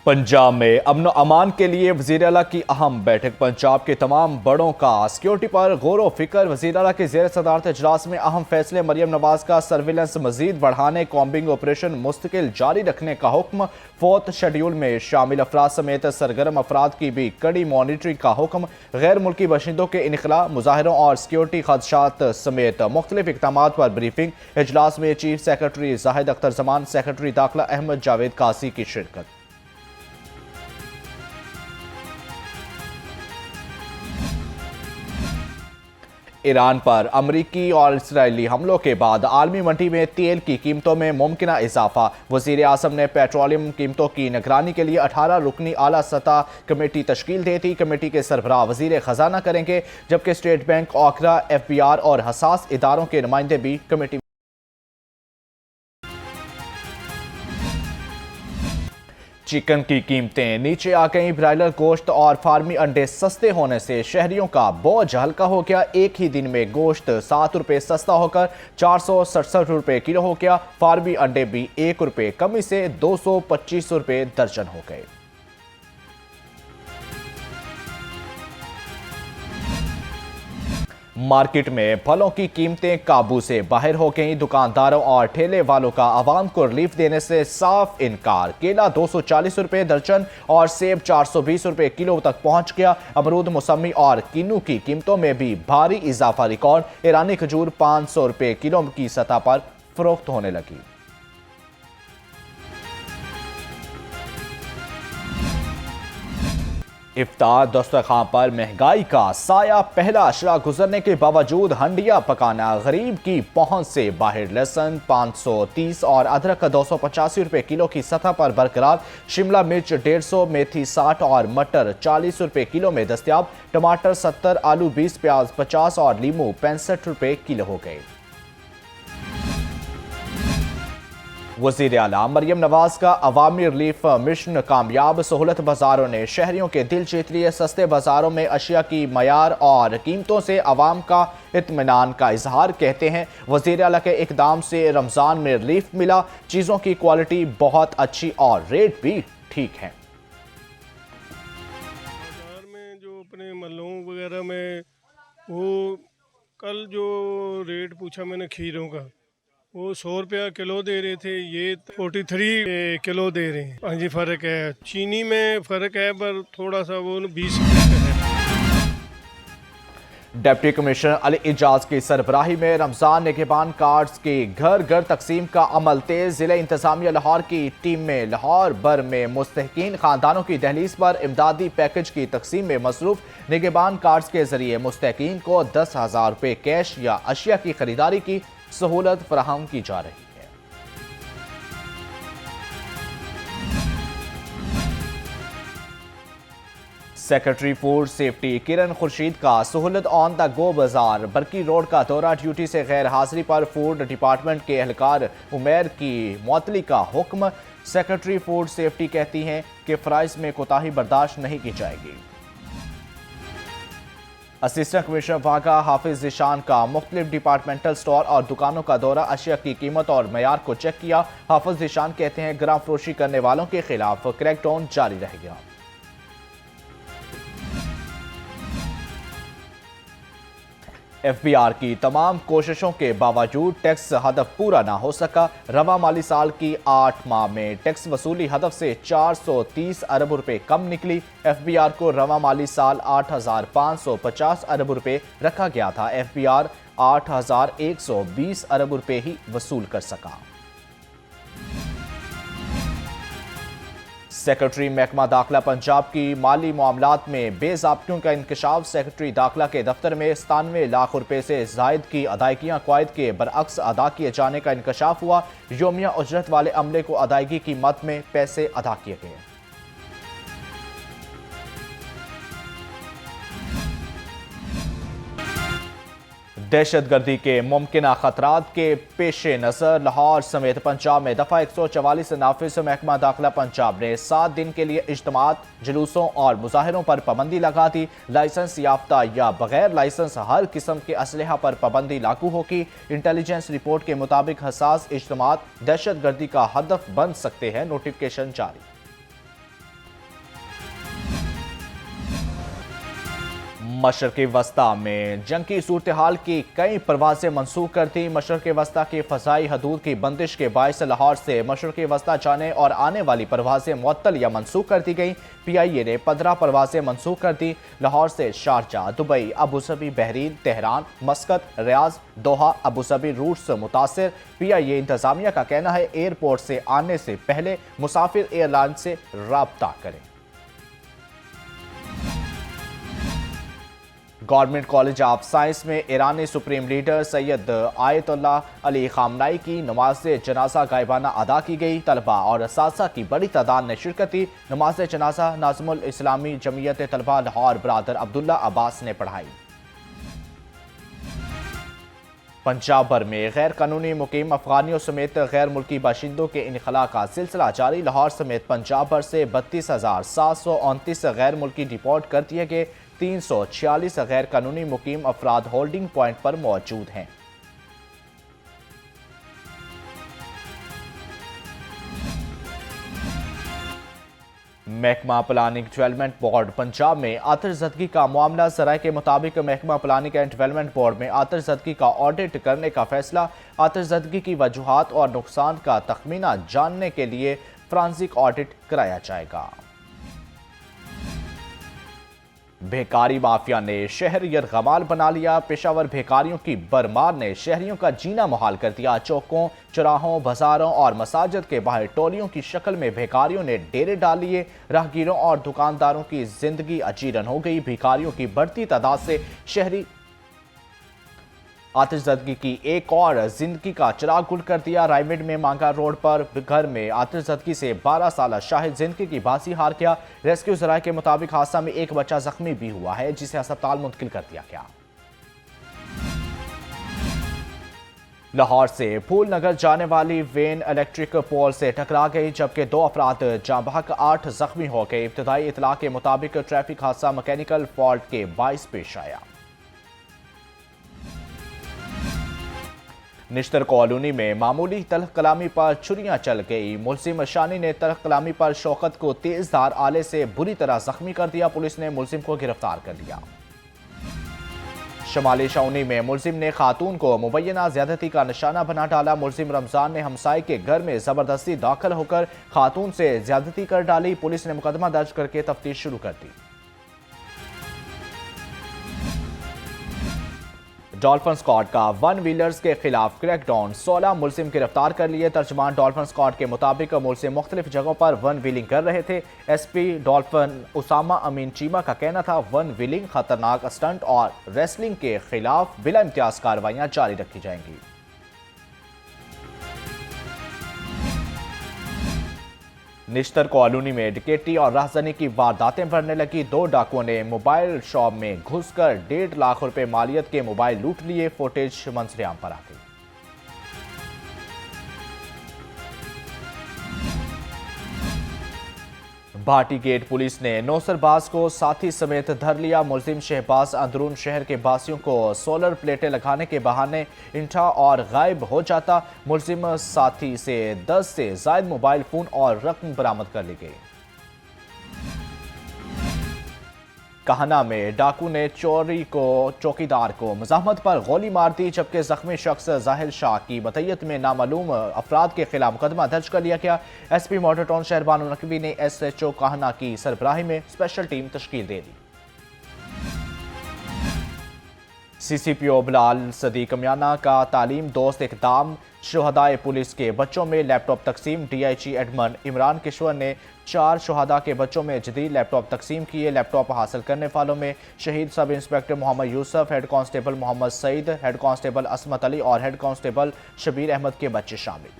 पंजाब में अमन अमान के लिए वज़ीर आला की अहम बैठक। पंजाब के तमाम बड़ों का सिक्योरिटी पर गौर व फिक्र। वज़ीर आला के ज़ेर सदारत इजलास में अहम फैसले। मरियम नवाज का सर्विलेंस मजीद बढ़ाने, कॉम्बिंग ऑपरेशन मुस्तकिल जारी रखने का हुक्म। 4th शेड्यूल में शामिल अफराद समेत सरगर्म अफराद की भी कड़ी मॉनिटरिंग का हुक्म। गैर मुल्की बशिंदों के इनखला, मुजाहरों और सिक्योरिटी खदशात समेत मुख्तलिफ इक़दामात पर ब्रीफिंग। इजलास में chief secretary Zahid Akhtar Zaman, secretary दाखिला अहमद जावेद कासी की शिरकत। ईरान पर अमरीकी और इसराइली हमलों के बाद आलमी मंडी में तेल की कीमतों में मुमकिना इजाफा। वज़ीर आज़म ने पेट्रोलियम कीमतों की निगरानी के लिए 18 रुकनी आला सतह कमेटी तश्कील दी थी। कमेटी के सरबराह वज़ीर ख़जाना करेंगे, जबकि स्टेट बैंक, ओकरा, FBR और हसास इदारों के नुमाइंदे भी कमेटी। चिकन की कीमतें नीचे आ गईं। ब्रायलर गोश्त और फार्मी अंडे सस्ते होने से शहरियों का बोझ हल्का हो गया। एक ही दिन में गोश्त 7 रुपये सस्ता होकर 467 रुपये किलो हो गया। फार्मी अंडे भी 1 रुपये कमी से 225 रुपये दर्जन हो गए। मार्केट में फलों की कीमतें काबू से बाहर हो गईं। दुकानदारों और ठेले वालों का आवाम को रिलीफ देने से साफ इनकार। केला 240 रुपये दर्जन और सेब 420 रुपये किलो तक पहुंच गया। अमरूद, मौसमी और किन्नू की कीमतों में भी भारी इजाफा रिकॉर्ड। ईरानी खजूर 500 रुपये किलो की सतह पर फरोख्त होने लगी। इफ्तार दस्तरखान पर महंगाई का साया। पहला अशरा गुजरने के बावजूद हंडिया पकाना गरीब की पहुंच से बाहर। लहसुन 530 और अदरक 285 रुपये किलो की सतह पर बरकरार। शिमला मिर्च 150, मेथी 60 और मटर 40 रुपये किलो में दस्तयाब। टमाटर 70, आलू 20, प्याज 50 और लीमू 65 रुपये किलो हो गए। वज़ीर आला मरियम नवाज का अवामी रिलीफ मिशन कामयाब। सहूलत बाजारों ने शहरियों के दिल जीत लिए। सस्ते बाजारों में अशिया की मयार और कीमतों से अवाम का इत्मीनान का इजहार। कहते हैं वज़ीर आला के इकदाम से रमज़ान में रिलीफ मिला। चीज़ों की क्वालिटी बहुत अच्छी और रेट भी ठीक है। बाजार में जो अपने मल्लों वगैरह में वो कल जो रेट पूछा मैंने खीरों का, वो 100 रुपया किलो दे रहे थे, ये 43 किलो दे रहे हैं। हाँ जी, फ़र्क है। चीनी में फ़र्क है, पर थोड़ा सा वो 20 रुपये का है। डिप्टी कमिश्नर अली इजाज की सरबराही में रमजान निगहबान कार्ड्स की घर घर तकसीम का अमल तेज। जिला इंतजामिया लाहौर की टीम में लाहौर भर में मुस्तहिकीन खानदानों की दहलीज पर इमदादी पैकेज की तकसीम में मसरूफ। निगहबान कार्ड्स के जरिए मुस्तहिकीन को 10,000 रुपये कैश या अशिया की खरीदारी की सहूलत फराहम की जा रही है। सेक्रेटरी फूड सेफ्टी किरण खुर्शीद का सहूलत ऑन द गो बाजार बरकी रोड का दौरा। ड्यूटी से गैर हाजिरी पर फूड डिपार्टमेंट के एहलकार उमैर की मुअत्तली का हुक्म। सेक्रेटरी फूड सेफ्टी कहती हैं कि फ़राइज़ में कोताही बर्दाश्त नहीं की जाएगी। असिस्टेंट कमिश्नर वागा हाफिज ज़ीशान का मुख्तलिफ डिपार्टमेंटल स्टोर और दुकानों का दौरा। अशिया की कीमत और मयार को चेक किया। हाफिज ज़ीशान कहते हैं ग्राम फरोशी करने वालों के खिलाफ क्रैकडाउन जारी रहेगा। FBR की तमाम कोशिशों के बावजूद टैक्स हदफ पूरा ना हो सका। रवा माली साल की 8 माह में टैक्स वसूली हदफ से 430 अरब रुपए कम निकली। FBR को रवा माली साल 8,550 अरब रुपए रखा गया था। FBR 8,120 अरब रुपए ही वसूल कर सका। सेक्रेटरी महकमा दाखिला पंजाब की माली मामलात में बेज़ाब्तियों का इंकशाफ। सेक्रेटरी दाखिला के दफ्तर में 97 लाख रुपए से जायद की अदायगियां क़वायद के बरअक्स अदा किए जाने का इंकशाफ हुआ। योमिया उजरत वाले अमले को अदायगी की मद में पैसे अदा किए गए। दहशतगर्दी के मुमकिना खतरात के पेश नज़र लाहौर समेत पंजाब में दफ़ा 144 नाफिज। महकमा दाखिला पंजाब ने 7 दिन के लिए इज्तिमात, जुलूसों और मुजाहरों पर पाबंदी लगा दी। लाइसेंस याफ्ता या बगैर लाइसेंस हर किस्म के असलहा पर पाबंदी लागू होगी। इंटेलिजेंस रिपोर्ट के मुताबिक हसास इज्तिमात दहशतगर्दी का हदफ बन सकते हैं। नोटिफिकेशन जारी। मशरक़ी वस्ता में जंग की सूरत हाल की कई परवाजें मनसूख कर दी। मशरक़ी वस्ता की फ़ज़ाई हदूद की बंदिश के बायस लाहौर से मशरक़ी वस्ता जाने और आने वाली परवाजें मुअत्तल या मनसूख कर दी गई। PIA ने 15 परवाजें मनसूख कर दी। लाहौर से Sharjah, Dubai, Abu Dhabi, Bahrain, Tehran, Muscat, Riyadh, Doha, Abu Dhabi route से मुतासिर। PIA इंतजामिया का कहना है एयरपोर्ट से आने से पहले मुसाफिर एयरलाइन से राब्ता करें। गवर्नमेंट कॉलेज ऑफ साइंस में ईरानी supreme leader Sayyid Ayatollah Ali Khamenei की नमाज जनाजा गायबाना अदा की गई। तलबा और असातिज़ा की बड़ी तादाद ने शिरकत की। नमाज जनाजा नाज़िमुल इस्लामी जमीयत तलबा लाहौर बरादर अब्दुल्ला अब्बास ने पढ़ाई। पंजाब भर में गैर कानूनी मुकीम अफगानियों समेत गैर मुल्की बाशिंदों के इनखला का सिलसिला जारी। लाहौर समेत पंजाब भर से 32,729 गैर मुल्की डिपोर्ट कर दिए गए। 346 गैर कानूनी मुकीम अफराद होल्डिंग पॉइंट पर मौजूद हैं। महकमा प्लानिंग डेवलपमेंट बोर्ड पंजाब में आतिशज़दगी का मामला। ज़राए के मुताबिक महकमा प्लानिंग एंड डेवलपमेंट बोर्ड में आतिशज़दगी का ऑडिट करने का फैसला। आतिशज़दगी की वजूहात और नुकसान का तखमीना जानने के लिए फॉरेंसिक ऑडिट कराया जाएगा। बेकारी माफिया ने शहर यरगमाल बना लिया। पेशावर बेकारियों की बरमार ने शहरियों का जीना मुहाल कर दिया। चौकों, चौराहों, बाजारों और मसाजिद के बाहर टोलियों की शक्ल में भिखारियों ने डेरे डाल लिए। राहगीरों और दुकानदारों की जिंदगी अजीरन हो गई। भिखारियों की बढ़ती तादाद से शहरी आतिशज़दगी की एक और जिंदगी का चिराग गुल कर दिया। रायविंड में मांगा रोड पर घर में आतिशज़दगी से 12 साल शाहिद जिंदगी की बाजी हार गया। रेस्क्यू ज़राए के मुताबिक हादसा में एक बच्चा जख्मी भी हुआ है, जिसे अस्पताल मुंतकिल कर दिया गया। लाहौर से फूल नगर जाने वाली वेन इलेक्ट्रिक पोल से टकरा गई, जबकि 2 अफराद जाँ बहक 8 जख्मी हो गए। इब्तदाई इतला के मुताबिक ट्रैफिक हादसा मैकेनिकल फॉल्ट के बाइस पेश आया। निश्तर कॉलोनी में मामूली तल्ख कलामी पर छुरियां चल गई। मुलजिम शानी ने तल्ख कलामी पर शौकत को तेजधार आले से बुरी तरह जख्मी कर दिया। पुलिस ने मुलजिम को गिरफ्तार कर लिया। शमाली शाउनी में मुलजिम ने खातून को मुबैना ज्यादती का निशाना बना डाला। मुलजिम रमजान ने हमसाये के घर में जबरदस्ती दाखिल होकर खातून से ज्यादती कर डाली। पुलिस ने मुकदमा दर्ज करके तफ्तीश शुरू कर दी। डॉल्फिन स्क्वाड का 1 व्हीलर्स के खिलाफ क्रैकडाउन। 16 मुलजिम गिरफ्तार कर लिए। तर्जमान डॉल्फिन स्क्वाड के मुताबिक मुलजिम मुख्तलिफ जगहों पर 1 व्हीलिंग कर रहे थे। SP डॉल्फिन उसामा अमीन चीमा का कहना था 1 व्हीलिंग, खतरनाक स्टंट और रेसलिंग के खिलाफ बिला इम्तियाज कार्रवाइयां जारी रखी जाएंगी। निश्तर कॉलोनी में डकैती और राहजनी की वारदातें बढ़ने लगी। 2 डाकुओं ने मोबाइल शॉप में घुसकर 1.5 लाख रुपए मालियत के मोबाइल लूट लिए। फुटेज मंजरेआम पर आ गई। भाटी गेट पुलिस ने नौसरबाज को साथी समेत धर लिया। मुलजिम शहबाज अंदरून शहर के बासियों को सोलर प्लेटें लगाने के बहाने इंठा और गायब हो जाता। मुलजिम साथी से 10 से ज्यादा मोबाइल फोन और रकम बरामद कर ली गई। कहना में डाकू ने चौकीदार को मज़ाहमत पर गोली मार दी, जबकि जख्मी शख्स जाहिर शाह की मतयत में नामालूम अफराद के खिलाफ मुकदमा दर्ज कर लिया गया। SP मॉडल टाउन शहर बानो नकवी ने SHO कहना की सरबराही में स्पेशल टीम तश्कील दे दी। CCPO बिलाल सदीक मियाना का तालीम दोस्त इकदाम। शुहदाए पुलिस के बच्चों में लैपटॉप तकसीम। DIG एडमन इमरान किश्वर ने 4 शुहदा के बच्चों में जदीद लैपटॉप तकसीम किए। लैपटॉप हासिल करने वालों में शहीद sub inspector Mohammad Yusuf, head constable Mohammad Saeed, head constable Asmat Ali और हेड कांस्टेबल शबीर अहमद के बच्चे शामिल।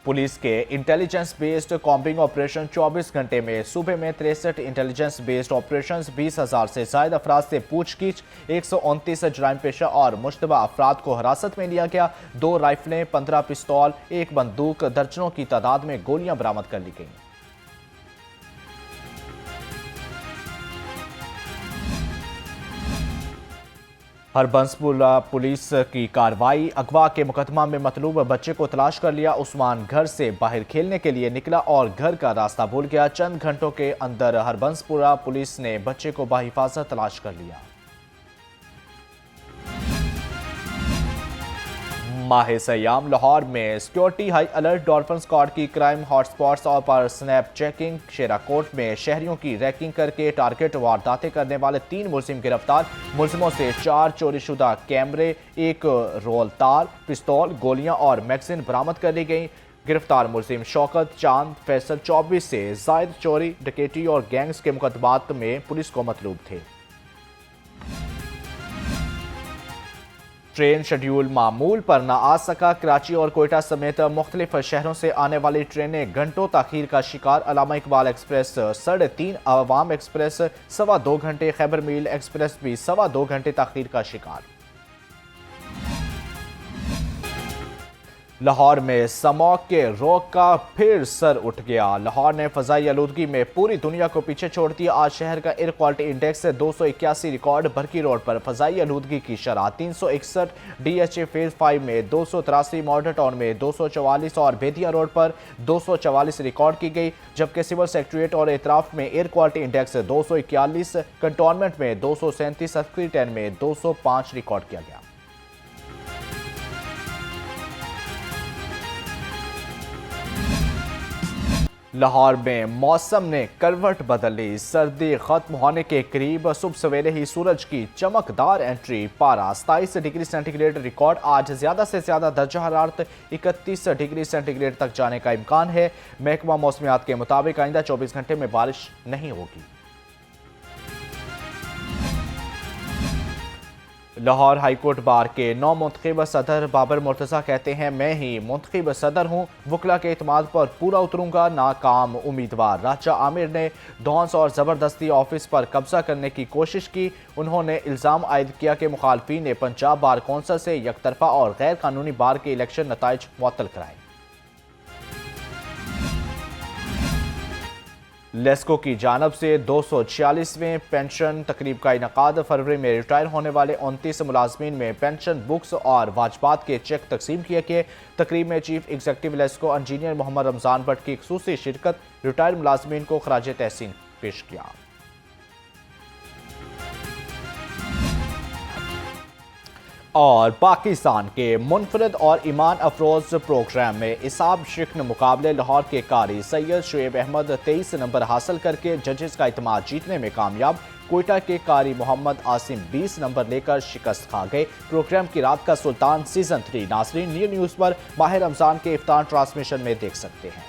पुलिस के इंटेलिजेंस बेस्ड कॉम्बिंग ऑपरेशन 24 घंटे में सूबे में 63 इंटेलिजेंस बेस्ड ऑपरेशन, 20,000 से ज्यादा अफराद से पूछगिछ, 129 जराइम पेशा और मुश्तबा अफराद को हिरासत में लिया गया। 2 राइफलें, 15 पिस्तौल, 1 बंदूक, दर्जनों की तादाद में गोलियां बरामद कर ली गई। हरबंसपुरा पुलिस की कार्रवाई, अगवा के मुकदमा में मतलूब बच्चे को तलाश कर लिया। उस्मान घर से बाहर खेलने के लिए निकला और घर का रास्ता भूल गया। चंद घंटों के अंदर हरबंसपुरा पुलिस ने बच्चे को बाहिफाजत तलाश कर लिया। माह सयाम, लाहौर में security high alert. Dolphin squad की क्राइम हॉटस्पॉट्स और पर स्नैप चेकिंग। शेराकोट में शहरियों की रैकिंग करके टारगेट वारदातें करने वाले 3 मुलजिम गिरफ्तार। मुलजिमों से 4 चोरीशुदा कैमरे, 1 रोल तार, पिस्तौल, गोलियां और मैगजीन बरामद कर ली गई। गिरफ्तार मुलजिम शौकत चांद फैसल 24 से जायद चोरी, डकैती और गैंग्स के मुकदमात में पुलिस को मतलूब थे। ट्रेन शेड्यूल मामूल पर न आ सका। कराची और कोयटा समेत मुख्तलिफ शहरों से आने वाली ट्रेनें घंटों ताखीर का शिकार। अल्लामा इकबाल एक्सप्रेस 3.5, अवाम एक्सप्रेस 2.25 घंटे, खैबर मील एक्सप्रेस भी 2.25 घंटे ताखीर का शिकार। लाहौर में स्मॉग के रोक का फिर सर उठ गया। लाहौर ने फजाई आलूदगी में पूरी दुनिया को पीछे छोड़ दिया। आज शहर का air quality index 281 record. Barki Road पर फजाई आलूदगी की शरह 361, DHA फेज 5 में 283, मॉडल टाउन में 244 और बेदिया रोड पर 244 रिकॉर्ड की गई। जबकि सिविल सेक्रेटरीट और एतराफ में एयर क्वालिटी इंडेक्स 241, कंटोनमेंट में 237, सक्रिटन में 205 रिकॉर्ड किया गया। लाहौर में मौसम ने करवट बदल ली। सर्दी खत्म होने के करीब सुबह सवेरे ही सूरज की चमकदार एंट्री। पारा 27 डिग्री सेंटीग्रेड रिकॉर्ड। आज ज्यादा से ज्यादा दर्जा हरारत 31 डिग्री सेंटीग्रेड तक जाने का इम्कान है। महकमा मौसमियात के मुताबिक आइंदा 24 घंटे में बारिश नहीं होगी। लाहौर हाईकोर्ट बार के नौ मुंतखब सदर बाबर मुर्तज़ा कहते हैं, मैं ही मुंतखब सदर हूँ, वकला के इत्माद पर पूरा उतरूंगा। नाकाम उम्मीदवार राजा आमिर ने धौंस और ज़बरदस्ती ऑफिस पर कब्जा करने की कोशिश की। उन्होंने इल्ज़ाम आयद किया कि मुखालफीन ने पंजाब बार कौंसिल से यकतरफा और गैर कानूनी बार के इलेक्शन नताइज मुअत्तल कराए। लेस्को की जानब से 246वें पेंशन तकरीब का इनकाद। फरवरी में रिटायर होने वाले 29 मुलाजमीन में पेंशन बुक्स और वाजबात के चेक तकसीम किए गए। तकरीब में chief executive LESCO engineer Mohammad Ramzan Bhatt की खुसूसी शिरकत। रिटायर मुलाजमीन को खराज तहसीन पेश किया। और पाकिस्तान के मुनफरद और ईमान अफरोज प्रोग्राम में इसाब शिकन मुकाबले। लाहौर के कारी सैयद शुएब अहमद 23 नंबर हासिल करके जजेस का इत्मीनान जीतने में कामयाब। कोयटा के कारी मोहम्मद आसिम 20 नंबर लेकर शिकस्त खा गए। प्रोग्राम की रात का सुल्तान सीजन 3 नाज़रीन न्यू न्यूज़ पर माह रमजान के इफ्तार ट्रांसमिशन में देख सकते हैं।